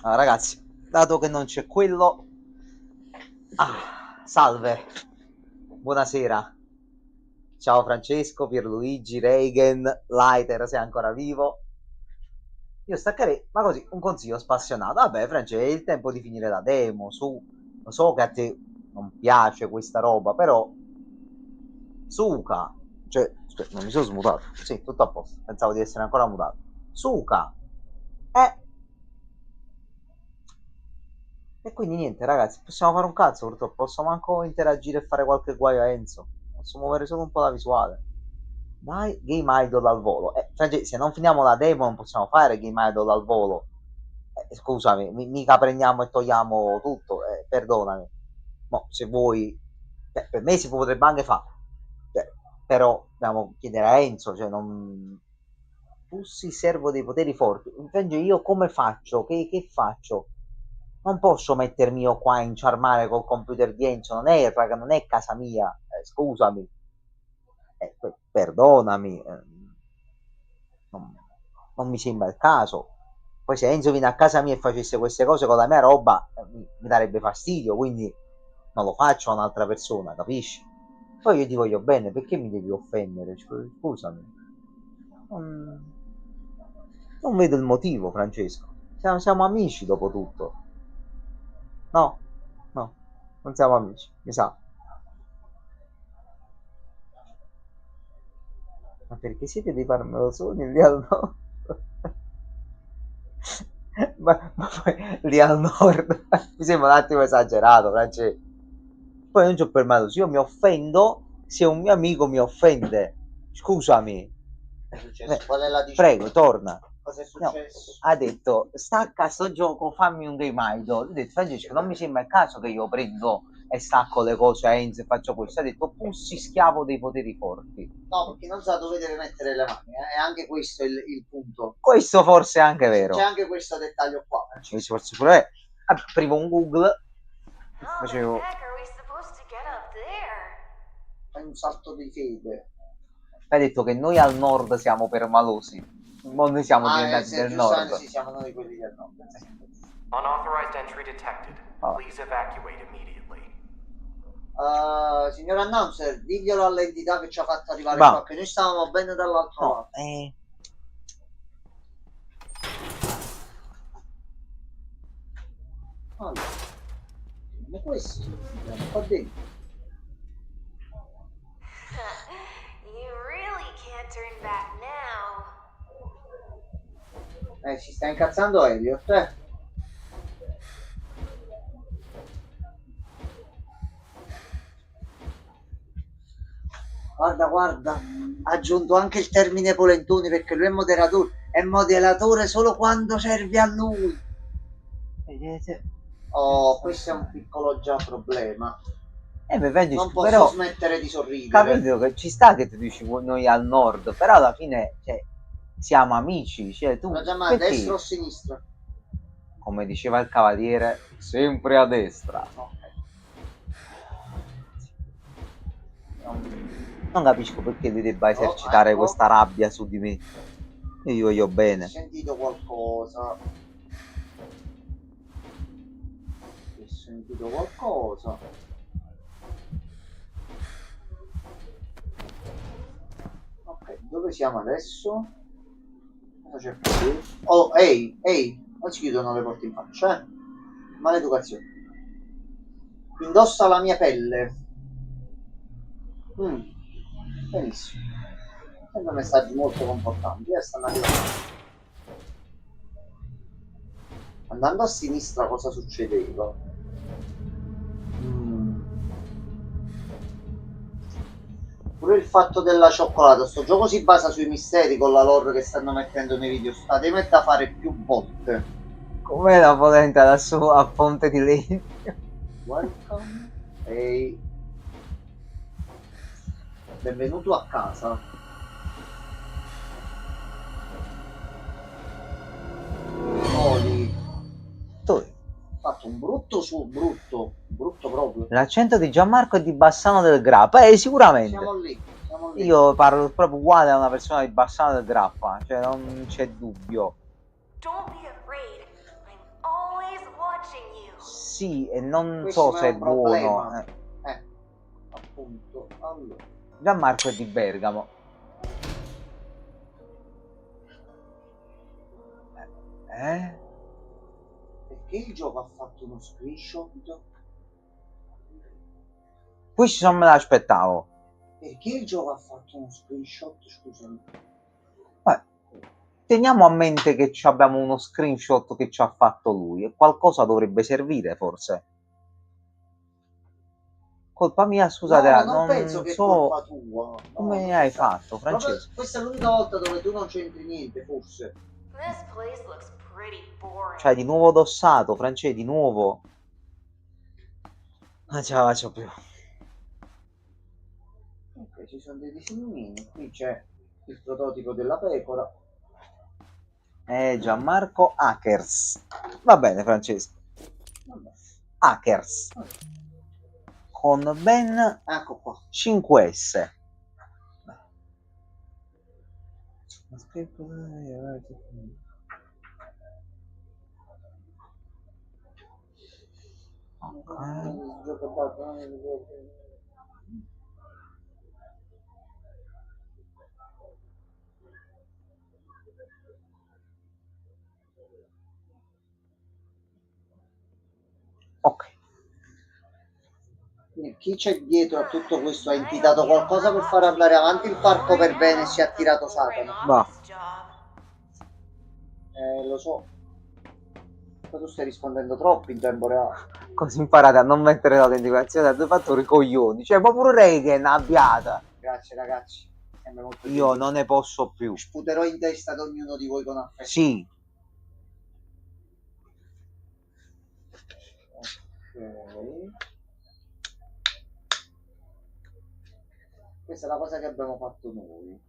Allora, ragazzi, dato che non c'è quello... salve. Buonasera. Ciao Francesco, Pierluigi, Reagan, Lighter, sei ancora vivo. Io staccherei, ma così, un consiglio spassionato. Vabbè, Francesco, è il tempo di finire la demo, su. Lo so che a te non piace questa roba, però... Suka. Cioè, non mi sono smutato. Sì, tutto a posto. Pensavo di essere ancora mutato. Suka. E quindi niente, ragazzi, possiamo fare un cazzo, purtroppo. Posso manco interagire e fare qualche guaio a Enzo. Posso muovere solo un po' la visuale. Dai, Game Idol al volo. Francesco, se non finiamo la demo non possiamo fare Game Idol al volo. Scusami, mica prendiamo e togliamo tutto. Perdonami. No, se vuoi... per me si potrebbe anche fare. Però dobbiamo chiedere a Enzo, cioè non... Tu si servo dei poteri forti. Invece io come faccio? Che faccio? Non posso mettermi io qua a inciarmare col computer di Enzo, non è, raga, non è casa mia, scusami, perdonami, non mi sembra il caso. Poi se Enzo viene a casa mia e facesse queste cose con la mia roba, mi darebbe fastidio, quindi non lo faccio a un'altra persona, capisci? Poi io ti voglio bene, perché mi devi offendere? Scusami. Non vedo il motivo, Francesco. Siamo amici dopo tutto. No, non siamo amici, mi sa. Ma perché siete dei parmelosoni lì al no? ma poi lì al nord mi sembra un attimo esagerato, Francesco. Poi non ci ho permesso, se io mi offendo, se un mio amico mi offende, scusami, È successo? Qual è la diciamo? prego, torna. Cosa è No, successo? ha detto, stacca sto gioco, fammi un game idol. Ho detto, Francesco, non mi sembra il caso che io prendo e stacco le cose a Enzo e faccio questo. Ha detto, fossi schiavo dei poteri forti. No, perché non sa dove deve mettere le mani, è anche questo il punto. Questo forse è anche vero. C'è anche questo dettaglio qua. Questo forse pure è. Aprivo un Google, How facevo... the heck are we supposed to get up there? Fai un salto di fede. Ha detto che noi al nord siamo permalosi. Ma noi siamo diventati se del giustamente nord. sì, siamo noi quelli del nord. Unauthorized entry detected. Oh. Please evacuate immediately. Signor announcer, diglielo all'entità che ci ha fatto arrivare Va. qua, che noi stavamo bene dall'altro No, lato. Allora, ma questo, andiamo qua dentro. You really can't turn back now. Si sta incazzando Elliot, Guarda, ha aggiunto anche il termine polentoni perché lui è modellatore solo quando serve a lui. vedete? Oh, questo è un piccolo già problema. Non posso però smettere di sorridere. capito che ci sta che tu dici noi al nord, però alla fine cioè, siamo amici, cioè tu Ma già, ma a perché? destra o a sinistra? Come diceva il cavaliere, sempre a destra. Non capisco perché lui debba esercitare ecco. questa rabbia su di me. Io gli voglio bene. Ho sentito qualcosa. Ho sentito qualcosa. Ok, dove siamo adesso? Cosa c'è qui? Oh, ehi, non si chiudono le porte in faccia, Maleducazione. Indossa la mia pelle. Benissimo. Sono messaggi molto confortanti. Stanno arrivando. Andando a sinistra cosa succedeva? Pure il fatto della cioccolata. Sto gioco si basa sui misteri con la lore che stanno mettendo nei video. State da fare più volte. Com'è la polenta da su a Ponte di Legno? Welcome. Ehi. Benvenuto a casa. Oli. Tu. Fatto un brutto brutto proprio. L'accento di Gianmarco è di Bassano del Grappa, sicuramente. Siamo lì. Io parlo proprio uguale a una persona di Bassano del Grappa, cioè non c'è dubbio. Don't be afraid. I'm always watching you. Sì, e non Questo so è se è un problema. buono. Appunto. Allora. Gianmarco è di Bergamo. Perché il gioco ha fatto uno screenshot? Questo non me l'aspettavo. Perché il gioco ha fatto uno screenshot? Scusami. Teniamo a mente che abbiamo uno screenshot che ci ha fatto lui e qualcosa dovrebbe servire forse. Colpa mia, scusate, no, non penso che so colpa tua. Come hai fatto, Francesco? Questa è l'unica volta dove tu non c'entri niente, forse. This place looks pretty boring. Cioè, di nuovo dossato, Francesco, di nuovo. Non ce la faccio più. Ok, ci sono dei disegnini. Qui c'è il prototipo della pecora. Gianmarco Hackers. Va bene, Francesco. Hackers. Con ben ecco qua 5S. Ok. Chi c'è dietro a tutto questo? Ha intitato qualcosa per far andare avanti il parco per bene e si è attirato Satana? Va. Lo so. Ma tu stai rispondendo troppo in tempo reale. Così imparate a non mettere l'autenticazione a due fattori coglioni. Cioè, ma pure Reagan abbiata. Grazie ragazzi. Molto Io non ne posso più. Sputerò in testa ad ognuno di voi con affetto. Sì. Ok. Questa è la cosa che abbiamo fatto noi.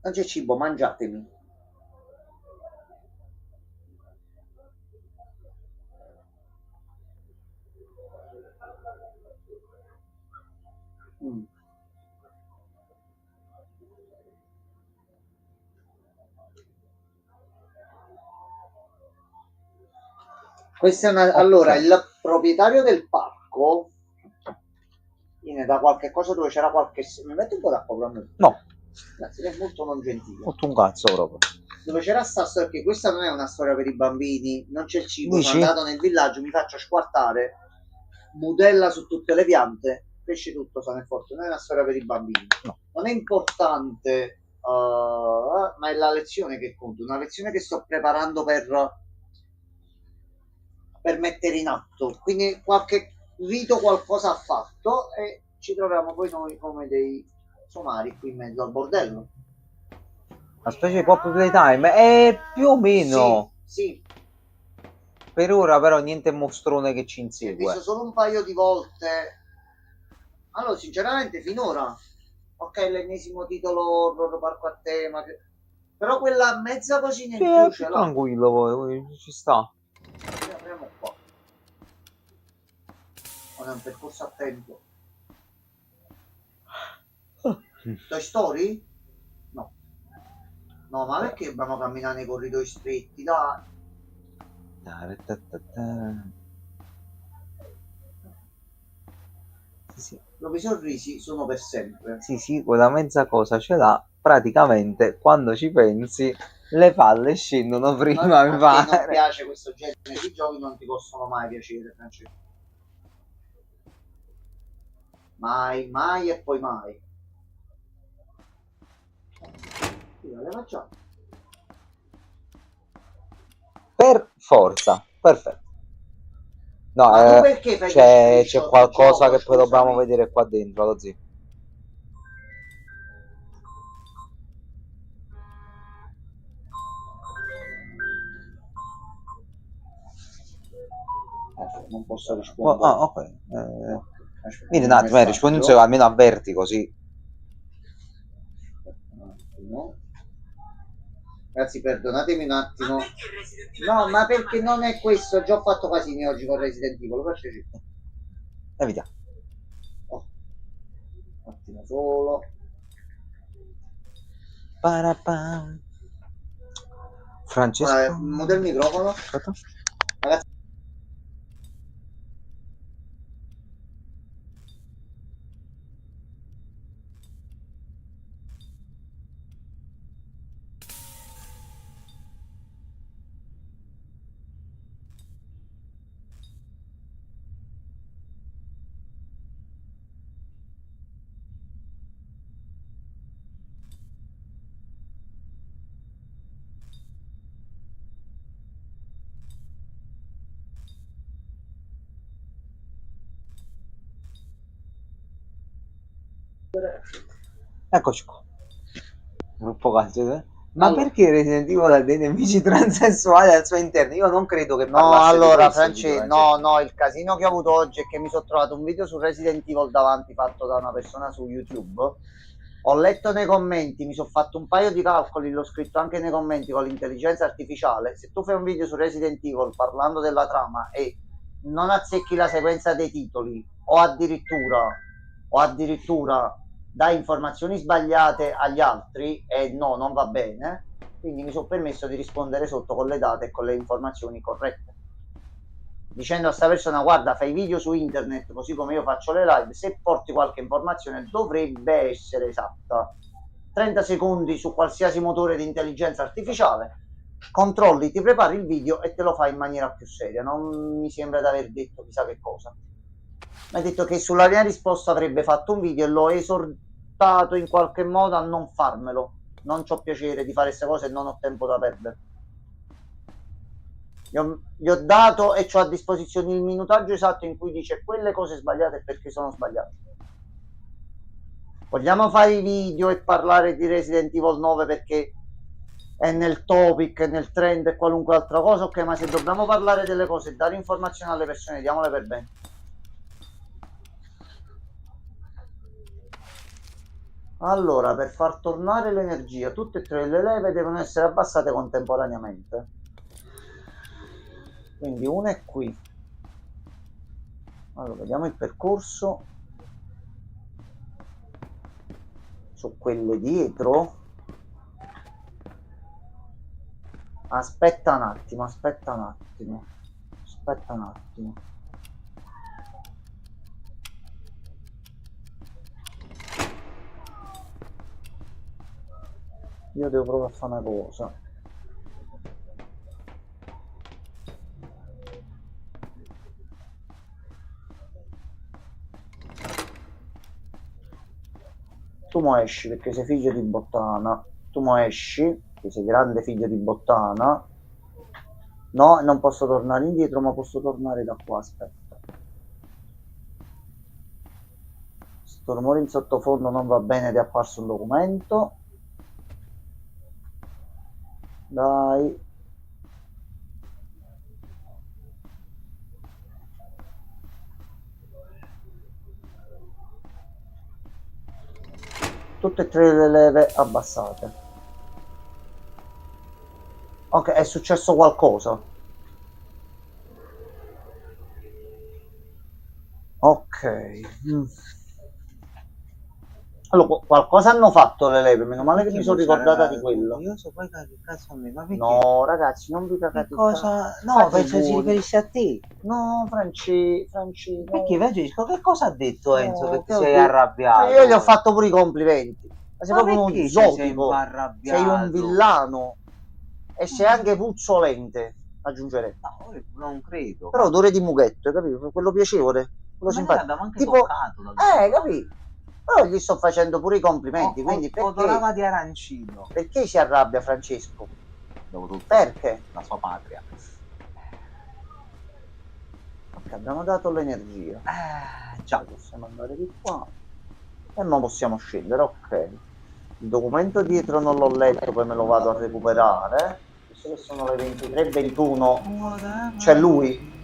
Non c'è cibo, mangiatemi. Questa è una... Allora, il proprietario del parco viene da qualche cosa dove c'era qualche... Mi metto un po' d'acqua, però. No. Grazie, è molto non gentile. Fatto un cazzo proprio. Dove c'era sta storia, perché questa non è una storia per i bambini, non c'è il cibo, sono andato nel villaggio, mi faccio squartare, budella su tutte le piante, pesce tutto, sano e forte. Non è una storia per i bambini. No. Non è importante, ma è la lezione che conta, una lezione che sto preparando per mettere in atto. Quindi qualche rito qualcosa ha fatto e ci troviamo poi noi come dei somari qui in mezzo al bordello. Una specie di pop playtime è più o meno. Sì. Per ora però niente mostrone che ci Ho insegue. visto solo un paio di volte. Allora sinceramente finora ok, l'ennesimo titolo horror parco a tema però quella mezza cosina in più ce l'ha. Tranquillo poi ci sta. Apriamo qua. Non è un percorso a tempo. Toy Story? No. No, ma perché dobbiamo camminare nei corridoi stretti? Dai. Sì. Dove i sorrisi sono per sempre. Sì, quella mezza cosa ce l'ha. Praticamente, quando ci pensi, le palle scendono prima, mi pare. Non piace questo genere di giochi, non ti possono mai piacere, Francesco. Mai, mai e poi mai. Le facciamo. Per forza, perfetto. No, c'è qualcosa che poi dobbiamo vedere qua dentro, lo zio. Non posso rispondere. Ok. Vieni un attimo, rispondi un secondo, almeno avverti così. Ragazzi, perdonatemi un attimo. No, ma perché non è questo? Ho già fatto casini oggi con Resident Evil. Evita. Oh. Un attimo solo. Francesco. Muta il microfono. Ragazzi. Eccoci qua. Gruppo calcio. Ma allora, perché Resident Evil ha dei nemici transessuali al suo interno? Io non credo che parlasse di questo, Francesco, no, il casino che ho avuto oggi è che mi sono trovato un video su Resident Evil davanti fatto da una persona su YouTube. Ho letto nei commenti, mi sono fatto un paio di calcoli, l'ho scritto anche nei commenti con l'intelligenza artificiale. Se tu fai un video su Resident Evil parlando della trama e non azzecchi la sequenza dei titoli o addirittura dai informazioni sbagliate agli altri, e no, non va bene, quindi mi sono permesso di rispondere sotto con le date e con le informazioni corrette, dicendo a sta persona: guarda, fai video su internet così come io faccio le live, se porti qualche informazione dovrebbe essere esatta. 30 secondi su qualsiasi motore di intelligenza artificiale, controlli, ti prepari il video e te lo fai in maniera più seria. Non mi sembra di aver detto chissà che cosa. Mi ha detto che sulla mia risposta avrebbe fatto un video e l'ho esortato in qualche modo a non farmelo. Non c'ho piacere di fare queste cose e non ho tempo da perdere. Gli ho dato e c'ho a disposizione il minutaggio esatto in cui dice quelle cose sbagliate e perché sono sbagliate. Vogliamo fare i video e parlare di Resident Evil 9 perché è nel topic, nel trend e qualunque altra cosa? Ok, ma se dobbiamo parlare delle cose e dare informazioni alle persone, diamole per bene. Allora, per far tornare l'energia, tutte e tre le leve devono essere abbassate contemporaneamente. Quindi una è qui. Allora, vediamo il percorso. Su quelle dietro. Aspetta un attimo, aspetta un attimo. Aspetta un attimo. Io devo provare a fare una cosa. Tu mo esci perché sei figlio di Bottana. Tu mo esci perché sei grande figlio di Bottana. No, non posso tornare indietro, ma posso tornare da qua. Aspetta. Sto rumore in sottofondo non va bene ed è apparso un documento. Dai. Tutte e tre le leve abbassate. Ok, è successo qualcosa. Ok. Allora, qualcosa hanno fatto le leve, meno male che mi sono ricordata di quello. Io so poi che cazzo mi ma perché? No, ragazzi, non vi cagate. Che cosa? No, penso si riferisce a te. No, Franci, no. Perché Francesco, che cosa ha detto Enzo No, che ti che sei ho detto? arrabbiato? Io gli ho fatto pure i complimenti. Ma sei Ma proprio perché uno ci sei zotico. arrabbiato? Sei un villano. E sei anche puzzolente, aggiungerei. No, non credo. Però odore di mughetto, capito? Quello piacevole, quello Ma simpatico. noi abbiamo anche Tipo, toccato dal capito? Però gli sto facendo pure i complimenti, quindi odorava perché? di arancino. Perché si arrabbia Francesco? Dopo tutto, Perché? la sua patria. Ok, abbiamo dato l'energia. Già. Possiamo andare di qua. E non possiamo scendere, ok. Il documento dietro non l'ho letto, poi me lo vado a recuperare. Visto che sono le 23:21, c'è lui,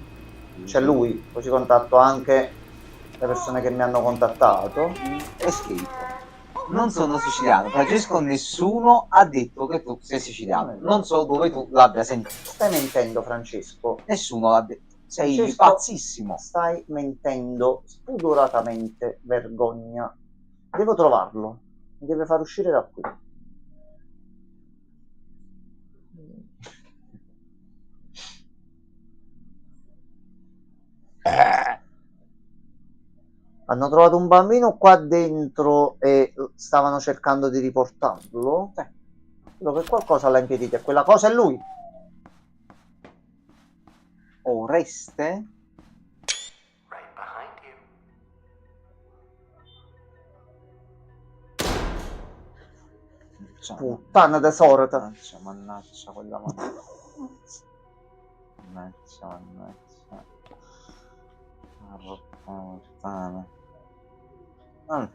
così contatto anche le persone che mi hanno contattato. È scritto. Non sono siciliano. Francesco, nessuno ha detto che tu sei siciliano. Non so dove tu l'abbia sentito. Stai mentendo, Francesco. Nessuno l'ha detto. Sei Francesco, pazzissimo. Stai mentendo spudoratamente, vergogna. Devo trovarlo. Mi deve far uscire da qui. Hanno trovato un bambino qua dentro e stavano cercando di riportarlo. Quello che qualcosa l'ha impedito e quella cosa è lui. Oreste? Right behind you. Puttana tesorata. Mannaggia quella mannaggia. Puttana. Ha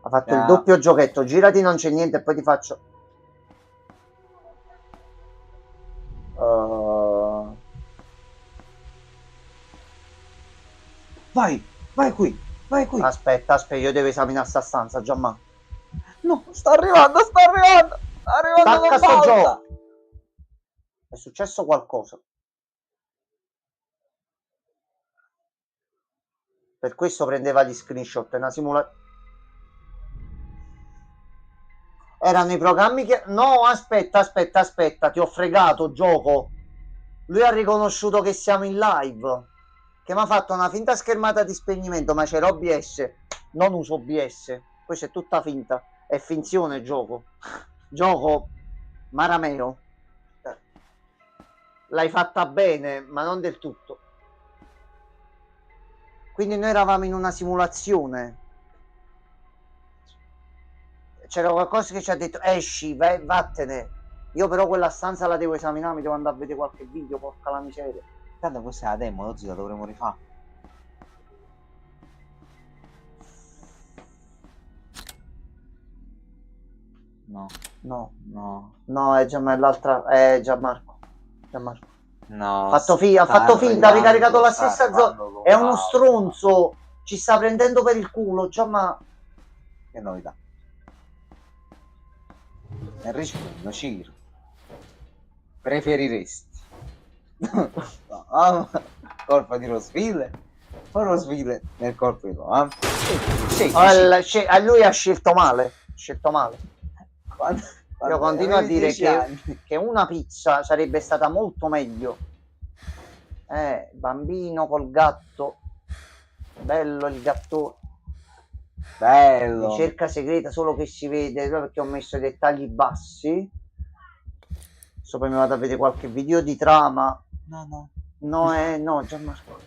fatto il doppio giochetto. Girati, non c'è niente e poi ti faccio. Vai qui. Aspetta, io devo esaminare sta stanza, Giamma. No, sta arrivando. Stacca sto gioco. È successo qualcosa. Per questo prendeva gli screenshot. È una simulazione. Erano i programmi che... No, aspetta, ti ho fregato, gioco. Lui ha riconosciuto che siamo in live. Che mi ha fatto una finta schermata di spegnimento, ma c'era OBS. Non uso OBS. Questa è tutta finta. È finzione, gioco. Gioco Marameo. L'hai fatta bene, ma non del tutto. quindi noi eravamo in una simulazione. C'era qualcosa che ci ha detto esci, vai, vattene. Io però quella stanza la devo esaminare, mi devo andare a vedere qualche video, porca la miseria. Tanto questa è la demo, oggi la dovremo rifare. No, No, no, è l'altra, è Gianmarco. no. Ha fatto finta, ha ricaricato la stessa zona. È uno stronzo, ci sta prendendo per il culo, Gianmarco. Che novità. E rispondo, Ciro. Preferiresti colpa di Rosville o Rosville nel colpo di Loam? A lui ha scelto male. Io continuo a dire che una pizza sarebbe stata molto meglio. Bambino col gatto. Bello il gatto. Bello. Ricerca segreta solo che si vede perché ho messo i dettagli bassi. Adesso poi mi vado a vedere qualche video di trama. No, Gianmarco.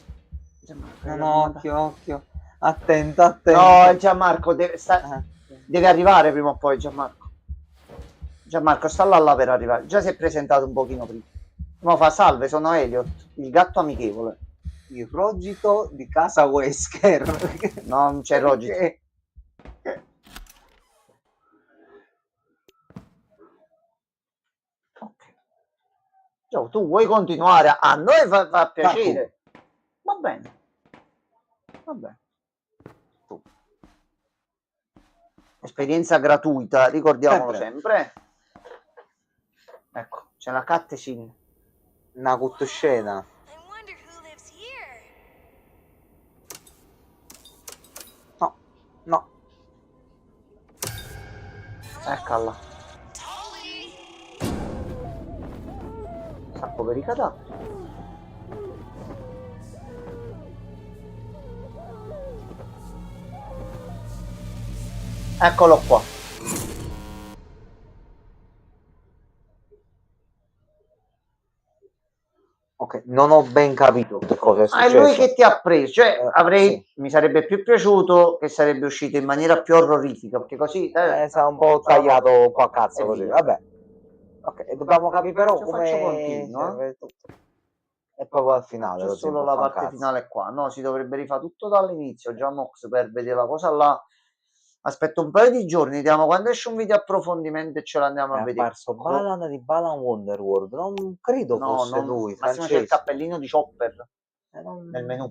Occhio. Attento. No, Gianmarco deve arrivare prima o poi. Gianmarco sta là per arrivare. Già si è presentato un pochino prima. Ma fa salve, sono Elliot, il gatto amichevole. Il Rogito di casa Wesker. No, non c'è Rogito. Okay. Tu vuoi continuare? A noi fa piacere. Va bene. Esperienza gratuita, ricordiamolo sempre. Ecco, c'è la cutscene. Una cutscena. I wonder who lives here. No. Eccola. Tolly. Sacco per i cadaveri. Eccolo qua. Ok, non ho ben capito che cosa è successo. È lui che ti ha preso, cioè mi sarebbe più piaciuto che sarebbe uscito in maniera più orrorifica, perché così sarà un po' tagliato qua a cazzo così, via. vabbè. Ok, dobbiamo capire però come continua. è proprio al finale. C'è solo la parte finale qua, no, si dovrebbe rifare tutto dall'inizio, già Mox per vedere la cosa là. Aspetto un paio di giorni, vediamo quando esce un video approfondimento e ce l'andiamo a vedere. È apparso Balan di Balan Wonderworld, non credo fosse lui, massimo c'è il cappellino di Chopper nel menù.